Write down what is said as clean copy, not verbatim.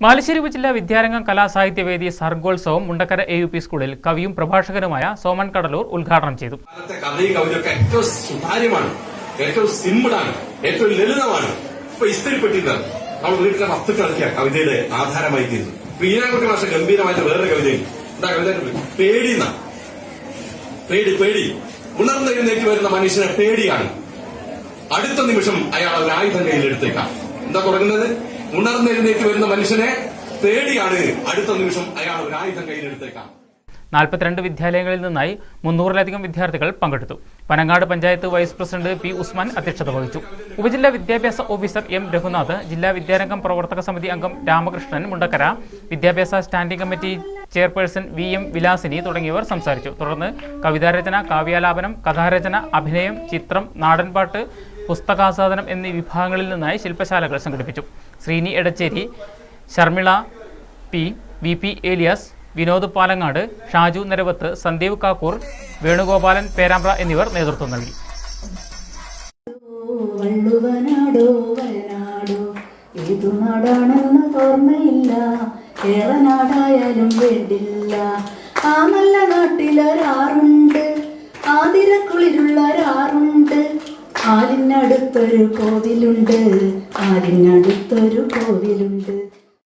ബാലുശ്ശേരി ജില്ലാ വിദ്യാരംഗം കലാസാഹിത്യവേദി സർഗോത്സവം മുണ്ടക്കര AUP സ്കൂളിൽ കവിയും പ്രഭാഷകനുമായ സോമൻ കടലൂർ ഉദ്ഘാടനം ചെയ്തു. ഏറ്റവും സുതാര്യമാണ്, ഏറ്റവും സിമ്പിളാണ്, ഏറ്റവും ലളിതമാണ്. ഇപ്പൊ ഇസ്തിരിപ്പെട്ടിരുന്നത് നമ്മൾ വീട്ടിലെ വസ്തുക്കളൊക്കെ കവിതയുടെ ആധാരമായി തീരുന്നു. ഈനാകുട്ടി ഭാഷ ഗംഭീരമായിട്ട് വേറൊരു കവിതയും എന്താ കവിത പേടി ഉണർന്നെഴുന്നേറ്റ് വരുന്ന മനുഷ്യനെ പേടിയാണ്. അടുത്ത നിമിഷം അയാൾ ഒരു ആയുധം കയ്യിലെടുത്തേക്കാം. എന്താ തുടങ്ങുന്നത്? ഉണർന്നെഴുന്നേറ്റ് വരുന്ന മനുഷ്യനെ പേടിയാണ്, അടുത്ത നിമിഷം അയാൾ ഒരു ആയുധം കയ്യിലെടുത്തേക്കാം. 42 വിദ്യാലയങ്ങളിൽ നിന്നായി 300-ലധികം വിദ്യാർത്ഥികൾ പങ്കെടുത്തു. Panangad panchayat vice president P. Usman അധ്യക്ഷത വഹിച്ചു. ഉപജില്ലാ വിദ്യാഭ്യാസ ഓഫീസർ M. രഘുനാഥ്, ജില്ലാ വിദ്യാരംഗം പ്രവർത്തക സമിതി അംഗം രാമകൃഷ്ണൻ മുണ്ടക്കര, വിദ്യാഭ്യാസ standing committee chairperson VM. Vilasini തുടങ്ങിയവർ സംസാരിച്ചു. തുടർന്ന് കവിതാരചന, കാവ്യാലാപനം, കഥാരചന, അഭിനയം, ചിത്രം, നാടൻപാട്ട്, പുസ്തകാസ്വാദനം എന്നീ വിഭാഗങ്ങളിൽ നിന്നായി ശില്പശാലകൾ സംഘടിപ്പിച്ചു. ശ്രീനി എടച്ചേരി, ശർമിള P, VP ഏലിയാസ്, വിനോദ് പാലങ്ങാട്, ഷാജു നിരവത്ത്, സന്ദീപ് കാക്കൂർ, വേണുഗോപാലൻ പേരാമ്പ്ര എന്നിവർ നേതൃത്വം നൽകി. ആ നല്ല നാട്ടിലൊരാറുണ്ട്, ആതിരക്കുളിരുള്ളൊരാറുണ്ട്, ആലിനടുത്തൊരു കോവിലുണ്ട്, ആലിനടുത്തൊരു കോവിലുണ്ട്.